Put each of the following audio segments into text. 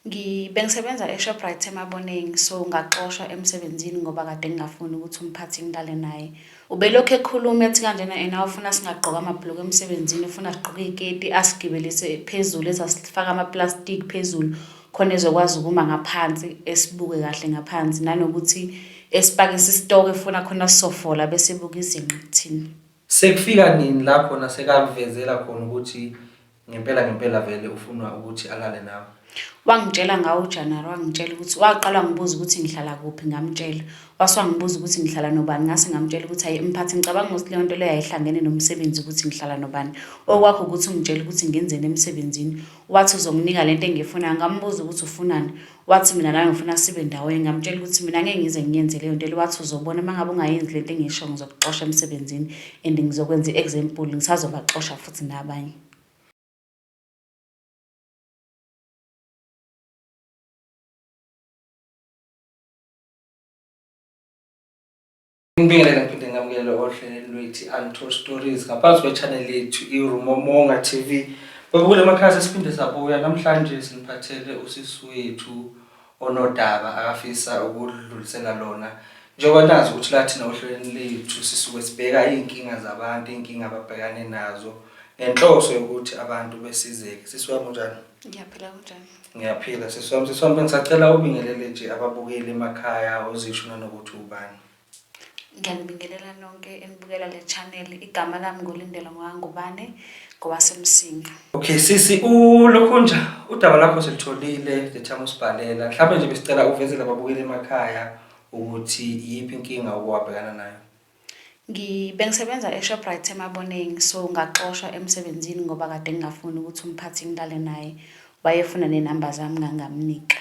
Bengisebenza eShoprite eMaboneng, so ngaxoshwa emsebenzini ngoba kade ngingafuni ukuthi umphathi ngilale naye. Ubelokhu ekhuluma ethi kanjena ena ufuna singagqoka amabhuluku emsebenzini, ufuna sigqoke iketi asigibelise phezulu esasifaka amaplastiki phezulu khona ezokwazi ukuma ngaphansi esibuke kahle ngaphansi, nanokuthi esipakise isitoko efuna khona sisofola bese buka izinqa kuthina. Sekufika nini la khona sekakuvezela khona ukuthi ngempela vele ufuna ukuthi alale nawe? Wangitshela ngawo uJanuwari, wangitshela ukuthi waqala ngibuza ukuthi ngihlala kuphi, ngamtshela. Wangibuza ukuthi ngihlala nobani, ngase ngamtshela ukuthi hayi mphathi ngicabanga ukuthi leyo nto leyo ayihlangene nomsebenzi ukuthi ngihlala nobani. Okwakho ukuthi ungitshela ukuthi ngenzeni emsebenzini. Wathi uzonginika lento engiyifunayo, ngambuza ukuthi ufunani. Wathi mina nawe ngifuna sibe ndawonye, ngamtshela ukuthi mina ngeke ngize ngiyenze leyo nto. Wathi uzobona mangabe ungayenzi lento engisho ngizokuxosha emsebenzini and ngizokwenza iexample, ngisazobaxosha futhi nabanye. Ngibingelela ngiphinde ngamukele ohlelweni lwethu Untold Stories ngaphansi kwe-channel yethu iRumomonga TV. Bekule emakhaya siphinde sabuya namhlanje siniphathele usisi wethu onodaba akafisa ukudlulisela lona. Njengoba nazi ukuthi lathina ohlelweni lethu sisuke sibheka iy'nkinga zabantu, iy'nkinga ababhekane nazo ngenhloso yokuthi abantu besizeke. Sisi wami unjani? Ngiyaphila kanjani? Ngiyaphila sisi wami bengisacela ubingelele nje ababukeli emakhaya uzisho nanokuthi ubani. Ngiyanibingelela nonke enibukela le channel. Igama lami nguLindelo Ngubane ngowasemsinga. Okay sisi, ulokhunja udaba lakho selitholile lethama usibhalela. Mhlawumbe nje besicela uvezele ababukeli emakhaya ukuthi yiphi inkinga owabhekana nayo. Bengisebenza eShoprite eMaboneng, so ngaxoshwa emsebenzini ngoba kade ngingafuni ukuthi umphathi ngilale naye. Wayefuna nenamba zami ngangamnika.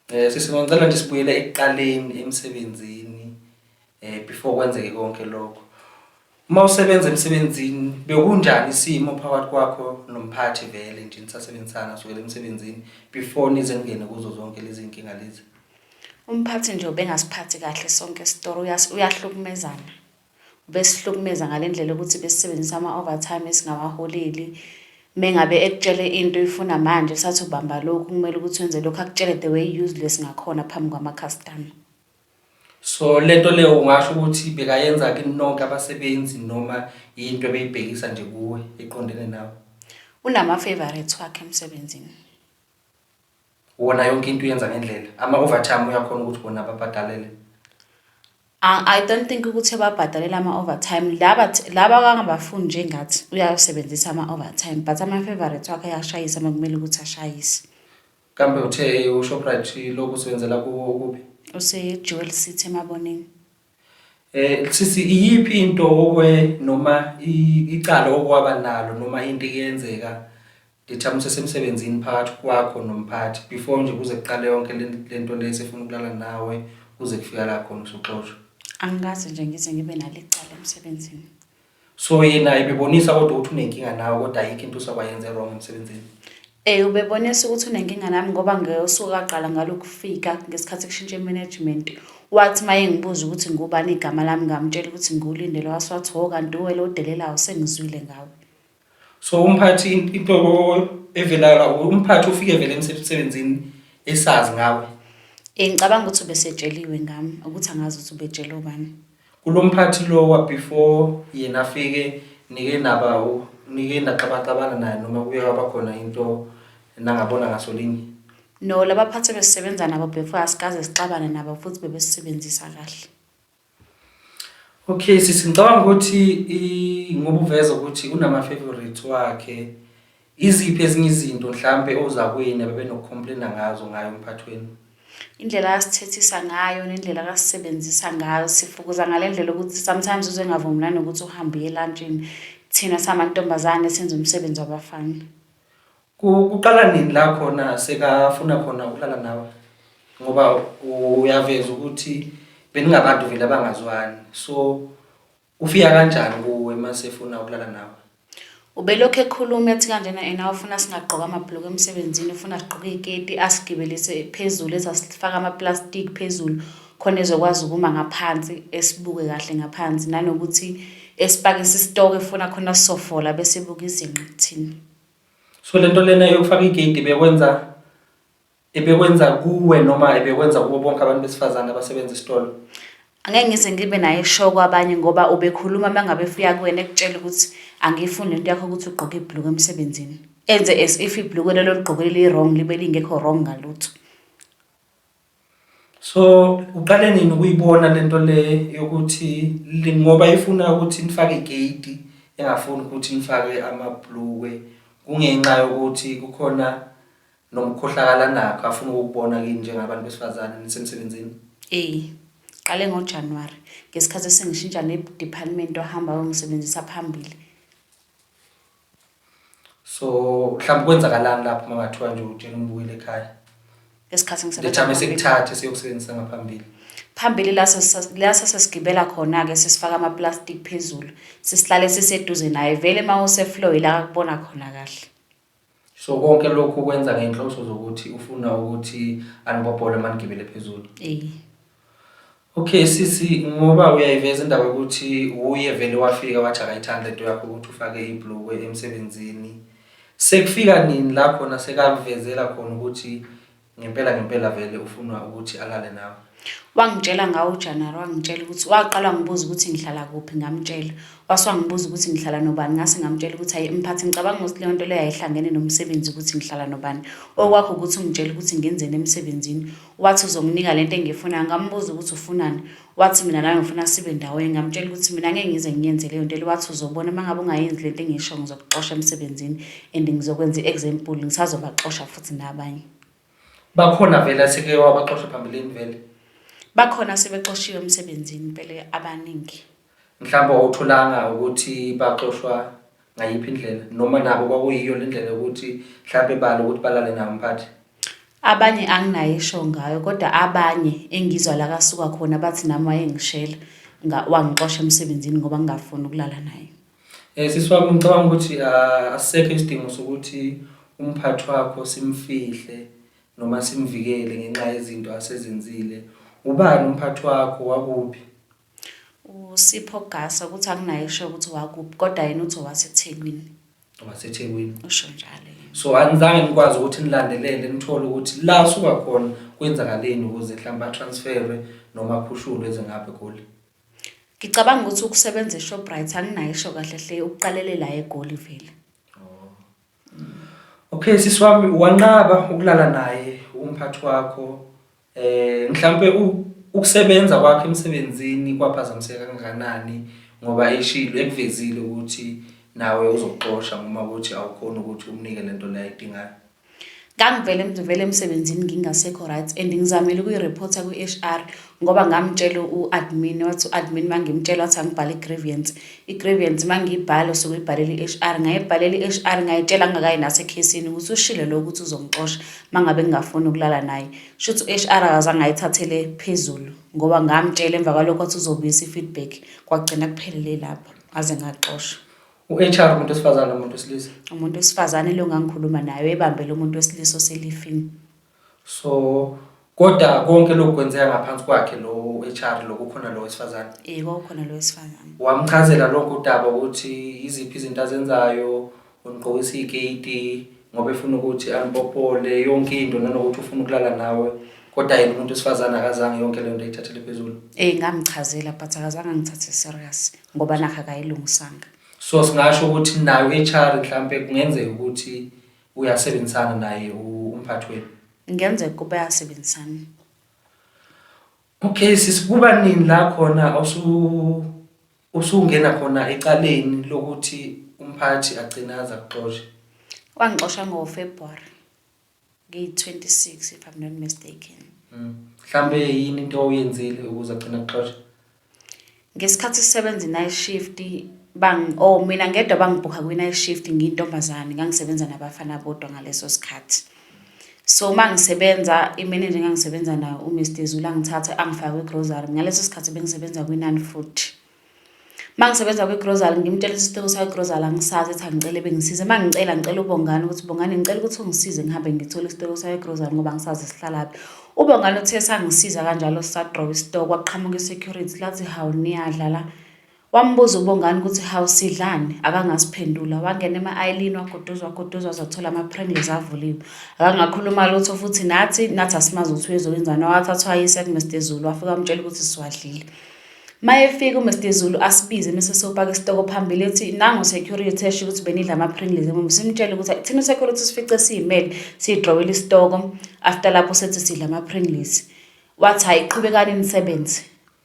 Sisi ngicela nje sibuyele ekuqaleni emsebenzini before kwenzeke konke lokho. Uma usebenza emsebenzini bekunjani isimo phakathi kwakho nomphathi vele nje nisasebenzisana sukela emsebenzini before nize ngene kuzo zonke lezi inkinga lezi? Umphathi nje ubengasiphathi kahle sonke isitoro, uyahlukumezana. Ubesihlukumeza ngalendlela ukuthi besisebenzisa ama-overtime esingawaholeli. Mengabe ekutshele into ifuna manje sathi ubamba lokhu kumele ukuthi wenze lokhu, akutshele the way useless ngakhona phambi kwama-customer. So lento leyo ungasho ukuthi bekayenza kini nonke abasebenzi noma into ebeyibhekisa nje kuwe eqondene nawe? Unama-favorites wakhe emsebenzini. Wona yonke into uyenza ngendlela? Ama-overtime uyakhona ukuthi bona babhadalele? I don't think ukuthi babhadalela ama-overtime. Laba kangabafuni njengathi uyasebenzisa ama-overtime, but ama-favorites wakhe ayashayisa makumele ukuthi ashayise. Kambe uthe uShoprite lokhu usebenzela kuphi? Use-Jewel City eMaboneng. Sisi iyiphi into noma icala okwaba nalo noma into eyenzeka lethama usesemsebenzini phakathi kwakho nomphathi before nje kuze kuqale yonke lento lesi efuna ukulala nawe kuze kufika la khona usuxoshwa? Angikaze nje ngize ngibe nalo icala emsebenzini. So yena ibebonisa kodwa ukuthi unenkinga nawe kodwa ayikho into usakwayenze wrong emsebenzini? Ubebonisa ukuthi unenkinga nami ngoba ngeyosuku aqala ngalokufika ngesikhathi kushintshe management. Wathi maye ngibuza ukuthi ngubani igama lami, ngamtshela ukuthi nguLindelo. Wathi kanti uwe lo delelayo sengizwile ngawe. So umphathi into evelayo umphathi ufike vele emsebenzini esazi ngawe? Ngicabanga ukuthi ubesetsheliwe ngami ukuthi angazi ukuthi ubetshele ubani. Kulo mphathi lo wa before yena afike nike naxabaxabana naye noma kuye kwaba khona into nangabona ngasolinye? No, labaphathi besisebenza nabo before asikaze sixabane nabo futhi bebesisebenzisa kahle. Okay sisi, ngicabanga ukuthi ngoba uveza ukuthi unama-favorites wakhe, iziphi ezinye izinto mhlambe ozakwena bebenokucomplaina ngazo ngayo umphathi wenu? Indlela asithethisa ngayo nendlela asisebenzisa ngayo, sifukuza ngalendlela ukuthi sometimes uze ngavumelani ukuthi uhambe uye lunchini thina samantombazane senza umsebenzi wabafana. Kuqala nini la khona sekafuna khona ukulala nawe? Ngoba uyaveza ukuthi beningabantu vele abangazwani. So ufika kanjani kuwe mase efuna ukulala nawe? Ubelokhu ekhuluma ethi kanjena ena ufuna singagqoka amabhuluku emsebenzini, ufuna sigqoke iketi asigibelise phezulu esasifaka amaplastiki phezulu khona ezokwazi ukuma ngaphansi esibuke kahle ngaphansi, nanokuthi esipakise isitoko efuna khona sisofola bese buka izinqa kuthina. So lento lena yokufaka igate bekwenza ebekwenza kuwe noma ebekwenza kubo bonke abantu besifazane abasebenza esitolo? Angeke ngize ngibe naye show kwabanye ngoba ubekhuluma mangabe efika kuwena ekutshela ukuthi angifuni lento yakho ukuthi ugqoke ibhuluku emsebenzini. Enze as if ibhuluku lelo ligqokele li-wrong libe lingekho wrong ngalutho. So uqale nini ukuyibona lento le yokuthi ngoba ifuna ukuthi nifake igate engafuni ukuthi nifake amabhulukwe kungenxa yokuthi kukhona nomkhohlakala nakho afuna ukubona kini njengabantu besifazane nisemsebenzini? Qale ngoJanuary ngesikhathi sengishintsha ne-department ohamba ongisebenzisa phambili. So mhlawumbe kwenzakalani lapho mangathiwa nje utshela umbukile ekhaya? Ngesikhathi ngisebenza sekuthathe siyokusebenzisa ngaphambili. Phambili la sesigibela khona ke sisifaka ama-plastic phezulu sisihlale siseduze naye vele mawuse flow ila akubona khona kahle. So konke lokhu kwenza ngenhloso zokuthi ufuna ukuthi anibopole manigibele phezulu. Okay sisi, ngoba uyayiveza indaba ukuthi uye vele wafika wathi akayithanda lento yakho ukuthi ufake ibhulukwe emsebenzini. Sekufika nini lapho nasekakuvezela khona ukuthi ngempela vele ufuna ukuthi alale nawe? Wangitshela ngawo uJanuary, wangitshela ukuthi waqala ngibuza ukuthi ngihlala kuphi ngamtshela. Waswangibuza ukuthi ngihlala nobani ngase ngamtshela ukuthi hayi mphathi ngicabanga ukuthi le nto le yayihlangene nomsebenzi ukuthi ngihlala nobani. Okwakho ukuthi ungitshela ukuthi ngenzeni emsebenzini. Wathi uzonginika lento engifuna ngambuza ukuthi ufunani. Wathi mina nawe ngifuna sibe ndawonye ngamtshela ukuthi mina ngeke ngize ngiyenze leyo nto le. Wathi uzobona mangabe ungayenzi lento engisho ngizokuxosha emsebenzini and ngizokwenza iexample ngisazobaxosha futhi nabanye. Bakhona vele seke wabaxosha phambilini vele? Bakhona sebexoshiwe emsebenzini phela abaningi. Mhlawumbe awutholanga ukuthi baxoshwa ngayiphi indlela noma nabo kwakuyiyo le ndlela ukuthi mhlawumbe balo ukuthi balale nawo mphathi? Abanye anginayo isho ngayo kodwa abanye engizwa la kasuka khona bathi nami wayengishela wangixosha emsebenzini ngoba ngingafuni ukulala naye. Sisiwami ngicabanga ukuthi asisekho isidingo sokuthi umphathi wakho simfihle noma simvikele ngenxa yezinto asezenzile. Ubani umphathi wakho wakuphi? uSipho Gasa ukuthi anginayo isho ukuthi wakuphi kodwa yena uthi waseThekwini. WaseThekwini. Usho njalo. So anizange nikwazi ukuthi nilandelele nithole ukuthi la suka khona kwenzakaleni ukuze mhlawumbe atransferwe noma akhushulwe eze ngapha eGoli? Ngicabanga ukuthi ukusebenza eShoprite anginayo isho kahle hle uqalele la eGoli vele. Okay sisiwami, wanqaba ukulala naye umphathi wakho mhlawumbe ukusebenza kwakhe emsebenzini kwaphazamiseka kangakanani ngoba eshilo ekuvezile ukuthi nawe uzoxosha noma ukuthi awukhona ukuthi umnike lento la ayidingayo? Ngangivele emsebenzini ngingasekho right and ngizamile ukuyireporta ku-HR ngoba ngamtshela u-admin wathi u-admin mangimtshela wathi angibhale i-grievance mangiyibhala sokuyibhalela i-HR ngayibhalela i-HR ngayitshela ngingakayi nasekhesini ukuthi ushilo lo ukuthi uzongixosha mangabe ngingafuni ukulala naye. Shuthi u-HR akazange ayithathele phezulu ngoba ngamtshela emva kwalokho wathi uzobuyisa i-feedback kwagcina kuphelele lapho aze ngaxoshwa. U-HR umuntu wesifazane umuntu wesilisa? Umuntu wesifazane lo ngangikhuluma naye ebambele umuntu wesilisa oselifini. So kodwa konke lokhu kwenzeka ngaphansi kwakhe lo HR lo kukhona lo wesifazane? Kwakukhona lo wesifazane. Wamchazela lonke udaba ukuthi iziphi izinto azenzayo, uniqokisa igate ngoba efuna ukuthi anibopole yonke into nanokuthi ufuna ukulala nawe kodwa yena umuntu wesifazane akazange yonke le nto ayithathele phezulu? Ngamchazela but akazange ngithathe serious ngoba nakho akayilungisanga. So singasho ukuthi nayo HR mhlambe kungenzeka ukuthi uyasebenzisana naye umphathi wenu? Ngenzeka kube yasebenzisana. Okay sisikuba nini la khona usungena khona ecaleni lokuthi umphathi agcinaza kuxosha? Wangixosha ngoFebruary ngi-26 if I'm not mistaken. Mhlambe yini into oyenzile ukuze agcina kuxosha? Ngesikhathi sisebenza night shift mina ngedwa bangibhuka kwi-night shift ngiyintombazane ngangisebenza nabafana bodwa ngaleso sikhathi. So mangisebenza imanager ngangisebenza nayo uMr Zula ngithatha angifaka kwigrocery ngaleso sikhathi bengisebenza kwi-non-food. Mangisebenza kwigrocery ngimtshela isitoko sagrocery angisazi ethi angicela bengisize ngicela uBongani ukuthi Bongani ngicela ukuthi ungisize ngihambe ngithole isitoko sagrocery ngoba ngisazi sihlalaphi. uBongani uthe sangisiza kanjalo sadroba isitoko kwaqhamuka isecurity lathi hawu niyadlala Wambuza uBongani ukuthi hawu sidlani, akangasiphendula. Wangena ema-aisle wagoduzwa azothola ama-Pringles avuliwe. Akangakhuluma lutho futhi nathi asimazi ukuthi uyozokwenzani. Wathathwa wayisa kuMr Zulu, wafika wamtshela ukuthi siwadlile. Mayefika uMr Zulu asibize mase sopaka isitoko phambili ethi nangu security esho ukuthi benidla ama-Pringles emuva. Simtshela ukuthi thina security sifice siyimele siyidrowela isitoko. After lapho sethi sidla ama-Pringles. Wathi hayi qhubekani nisebenze.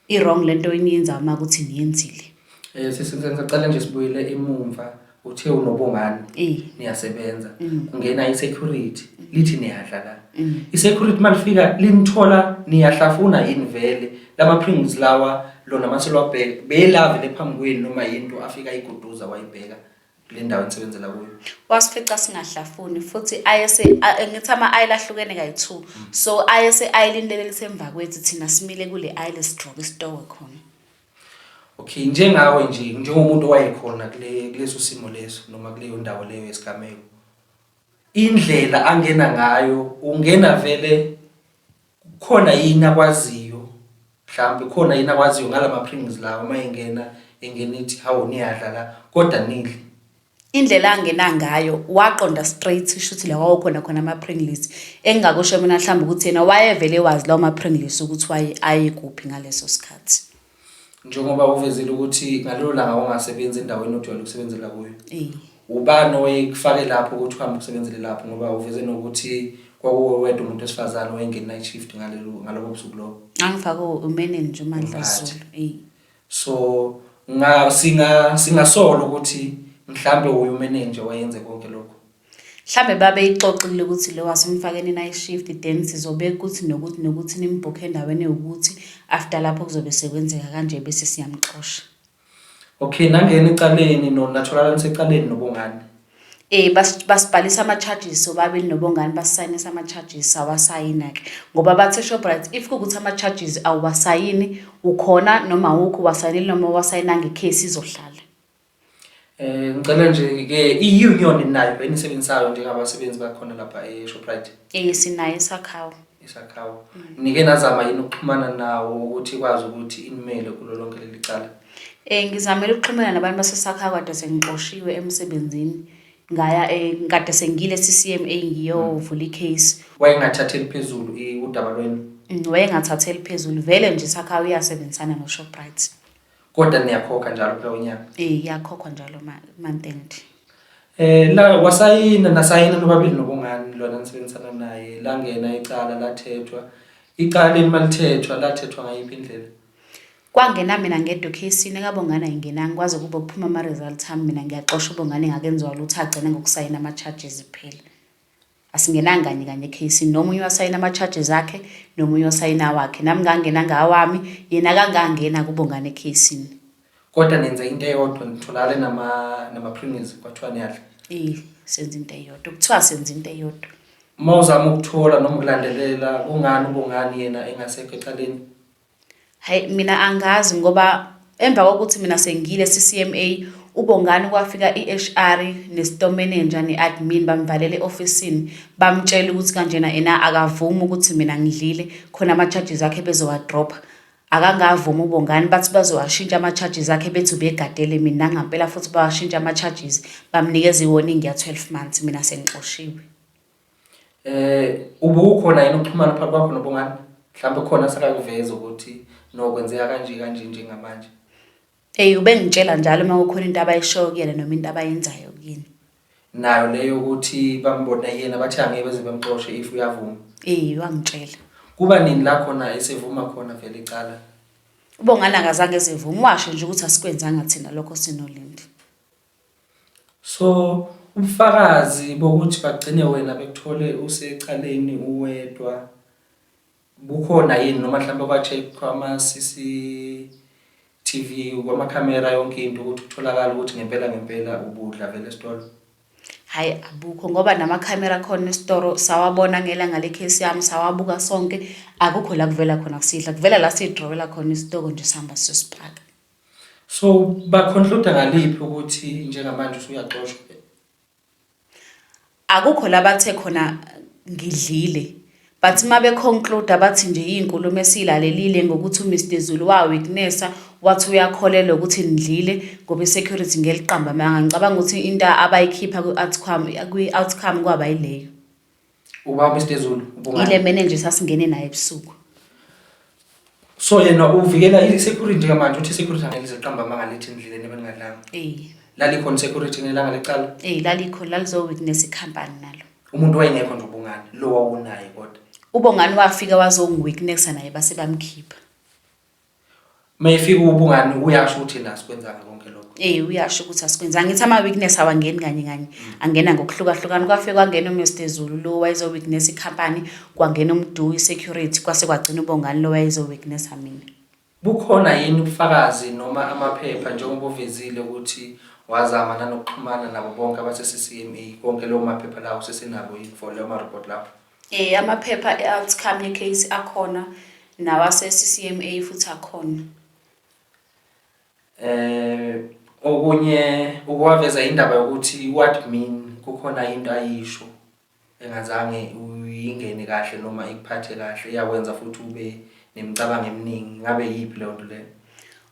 I-wrong lento eniyenza uma ukuthi niyenzile. Sisicela nje sibuyele emumva. Uthe unoBongani niyasebenza. Kungena i-security lithi niyadla la. I-security malifika linithola niyahlafuna yini vele lama-Pringles lawa lona maselwa bheka belavele phambi kwenu noma into afika iguduza wayibheka kule ndawo nisebenzela kuyo. Wasifica singahlafuni futhi ngithi ama-aisle ahlukene kayi-2. So ayese-aisle leli lisemva kwethu thina simile kule aisle sidroba isitoko khona. Okay, njengawe nje njengomuntu owayekhona kuleso simo leso noma kuleyo ndawo leyo yesigameko. Indlela angena ngayo ungena vele khona yini akwaziyo mhlawumbe khona yini akwaziyo ngalama-Pringles lawa mayengena ithi hawu niyadla la kodwa nidli. Indlela angena ngayo waqonda straight isho ukuthi la wakhona ama-Pringles engakusho mina mhlawumbe ukuthi yena wayevele wazi lawo ma-Pringles ukuthi aye kuphi ngaleso sikhathi. Njengoba uvezile ukuthi ngalelo langa ungasebenzi endaweni ojwayele ukusebenzela kuyo. Ubani oyekufake lapho ukuthi uhambe usebenzele lapho ngoba uveze nokuthi kwakuwedwa umuntu esifazane oyengena night shift ngalobo busuku lobo. Angifake umanager uMandla Zulu. So singasola ukuthi mhlambe uyu manager wayenze konke lokho. Mhlambe babe ixoxile ukuthi lo wasimfakeni night shift then sizobeka ukuthi nokuthi nimbook endaweni ukuthi after lapho kuzobe sekwenzeka kanje bese siyamxosha. Okay, nangena ecaleni natholakala nisecaleni noBongani. Basibhalisa ama-charges sobabili noBongani basayinisa ama-charges awasayina ke ngoba bathe Shoprite if kukuthi ama-charges awasayini ukhona noma ukho wasayinile noma wasayinanga icase izohlala. Ngicela nje ke i-union nayo enisebenzayo njengabasebenzi bakhona lapha eShoprite. Sinayo isakhawo. Nike nazama yini ukuxhumana nawo ukuthi kwazi ukuthi inimele kulo lonke leli cala. Ngizamela ukuxhumana nabantu basesakhawo kade sengixoshiwe emsebenzini. Ngaya kade sengile CCMA ngiyovula icase. Wayengathatheli phezulu udaba lweni. Wayengathatheli phezulu vele nje isakhawo iyasebenzisana noShoprite. Kodwa niyakhokha njalo kulo nyaka. Iyakhokhwa njalo month end. La wasayina nasayina nobabili noBongani lona nisebenzisana naye langena icala lathethwa. Icala emalithethwa lathethwa ngayiphi indlela? Kwangena mina ngedwa case kaBongani ayingenanga kwaze kube kuphuma ama results ami mina ngiyaxosha uBongani ngakenziwa lutho agcina ngokusayina ama charges phela. Asingenanga kanye case nomunye wasayina ama charges akhe nomunye wasayina wakhe nami ngangena ngawami yena kangangena kuBongani ecase. Kodwa nenza into eyodwa nitholale nama-Pringles kwathiwa niyadla. Senza into eyodwa kuthiwa senza into eyodwa. Mawuzama ukuthola noma ukulandelela kungani uBongani yena engasekho ecaleni? Hayi mina angazi ngoba emva kokuthi mina sengile CCMA uBongani kwafika iHR ne-store manager ne-admin bamvalele officeini bamtshela ukuthi kanjena ena akavumi ukuthi mina ngidlile khona ama-charges akhe bezowadropa. Akangavuma uBongani bathi bazowashintsha ama-charges akhe bethi ubegadele mina ngampela futhi bawashintsha ama-charges bamnikeza iwarning ya 12 months mina sengixoshiwe. Ubukhona yini ukuxhumana phakathi kwakho noBongani? Mhlawumbe khona sakakuveza ukuthi nokwenzeka kanje njengamanje. Ubengitshela njalo uma kukhona into abayishoyo kuyena noma into abayenzayo kuyini. Nayo leyo ukuthi bambona yena bathi angeke beze bamxoshe if uyavuma. Wangitshela. Kuba nini la khona esevuma khona vele icala? uBongani akazange ezevuma washo nje ukuthi asikwenzanga thina lokho sinolindi. So ubufakazi bokuthi bagcine wena bekuthole usecaleni uwedwa bukhona yini noma mhlawumbe kwa-check kwama-CCTV kwamakhamera yonke into ukuthi kutholakala ukuthi ngempela ubudla vele esitolo? Hayi abukho ngoba namakhamera khona esitoro sawabona ngelanga lecase yami sawabuka sonke akukho la kuvela khona kusidla kuvela la sidrowela khona isitoko nje sihamba siyosipaka. So baconclude ngaliphi ukuthi njengamanje usuyaxoshwa? Akukho la bathe khona ngidlile but mabe conclude abathi nje izinkulumo esilalelile ngokuthi uMr Zulu weaknessa wathi uyakholelwa ukuthi nidlile ngoba security ngeliqamba manga ngicabanga ukuthi into abayikhipha ku-outcome kwaba yileyo. Uba Mr Zulu Ile mene nje sasingene naye ebusuku. So yena uvikela i-security njengamanje uthi security angeliqamba manga lithi nidlile nebengadlanga. Lalikhona security ngelanga lecala. Lalikhona lalizo witness icompany nalo. Umuntu wayengekho nje uBongani lo wawunaye kodwa. uBongani wafika wazongiweaknessa naye base bamkhipha. Mayifika uBongani uyasho ukuthi nasikwenzanga konke lokho. Uyasho ukuthi asikwenzanga ngithi ama-weakness awangeni kanye angena ngokuhlukahlukana kwafika kwangena uMr Zulu lo wayezo-weakness icompany kwangena umdu i-security kwase kwagcina uBongani lo wayezo-weaknessa mina. Bukhona yini ubufakazi noma amaphepha njengoba uvezile ukuthi wazama nanokuxhumana nabo bonke abase-CCMA konke lo maphepha lawo sesenabo for leyo ma-report lapho? Amaphepha e-outcome ye-case akhona nawase-CCMA futhi akhona. Okunye ukwaveza indaba yokuthi u-admin kukhona into ayisho engazange uyingene kahle noma ikuphathe kahle iyakwenza futhi ube nemicabango eminingi ngabe yipi leyo nto leyo?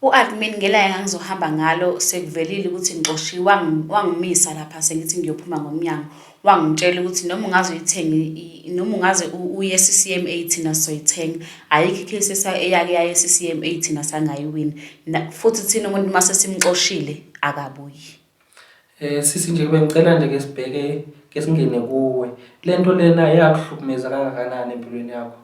U-admin ngelanga engizohamba ngalo sekuvelile ukuthi ngixoshiwe wangimisa lapha sengithi ngiyophuma ngomnyango wangitshela ukuthi noma ungaze uyithenge noma ungaze uye e-CCMA thina soyithenga ayikho icase eyake yaye e-CCMA thina sangayiwini futhi thina umuntu mase simxoshile akabuyi. Sisi nje bengicela nje ke sibheke ke singene kuwe lento lena iyakuhlukumeza kangakanani empilweni yakho?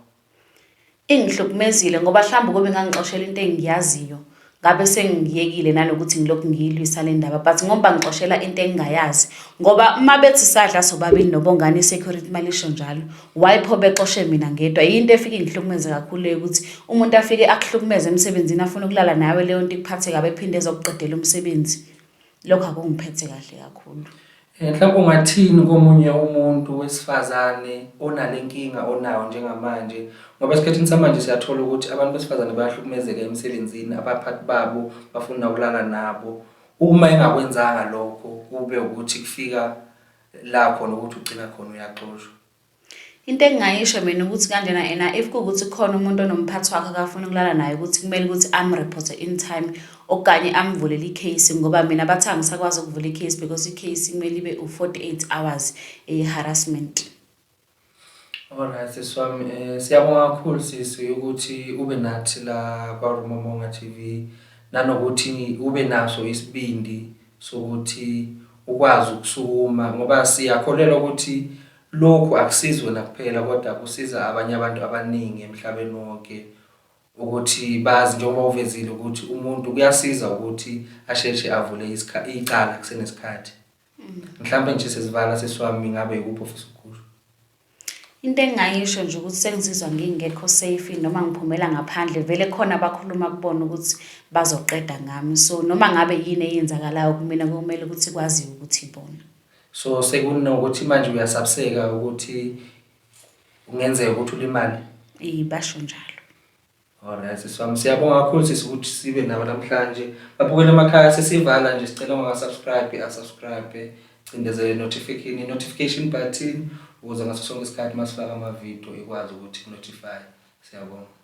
Ingihlukumezile ngoba mhlawumbe kube ngangixoshela into engiyaziyo ngabe sengiyekile nanokuthi ngilokhu ngiyilwisa le ndaba but ngoba ngixoshela into engingayazi ngoba uma bethi sadla sobabili noBongani security malisho njalo wayipho bexoshe mina ngedwa into efike ngihlukumeze kakhulu ukuthi umuntu afike akuhlukumeze emsebenzini afuna ukulala nawe leyo nto ikuphathe kabe ephinde ezokuqedela umsebenzi lokho akungiphethe kahle kakhulu. Mhlawumbe ungathini komunye umuntu wesifazane onalenkinga onayo njengamanje ngoba esikhathini samanje siyathola ukuthi abantu besifazane bayahlukumezeka emsebenzini abaphathi babo bafuna ukulala nabo uma engakwenzanga lokho kube ukuthi kufika la khona ukuthi ugcina khona uyaxoshwa? Into engayisho mina ukuthi kanjena ena if kuukuthi khona umuntu onomphathi wakhe akafuna ukulala naye ukuthi kumele ukuthi amreport in time okanye amvulele icase ngoba mina bathi angisakwazi ukuvula icase because icase kumele ibe u48 hours harassment. Alright siswami siyabonga kakhulu sisi ukuthi ube nathi la kwaRumomonga TV nanokuthi ube naso isibindi sokuthi ukwazi ukusukuma ngoba siyakholelwa ukuthi lokho akusizwe nakuphela kodwa kusiza abanye abantu abaningi emhlabeni wonke ukuthi bazi njengoba uvezile ukuthi umuntu kuyasiza ukuthi asheshe avule icala kusenesikhathi. Mhlawumbe nje sesivala seswami ngabe ikuphi ofisa ukukusho? Into engayisho nje ukuthi sengizizwa ngingekho safe noma ngiphumela ngaphandle vele khona abakhuluma kubona ukuthi bazoqeda ngami so noma ngabe yini eyenzakalayo kumina kumele ukuthi kwaziwe ukuthi ibona. So sekunokuthi manje uyasabseka ukuthi ungenzeka ukuthi ulimali? Basho njalo. Alright siswami siyabonga kakhulu sisi ukuthi sibe nawe namhlanje babukele emakhaya sesivala nje sicela ungasubscribe cindezele notification button ukuze ngaso sonke isikhathi masifaka ama video ikwazi ukuthi notify. Siyabonga.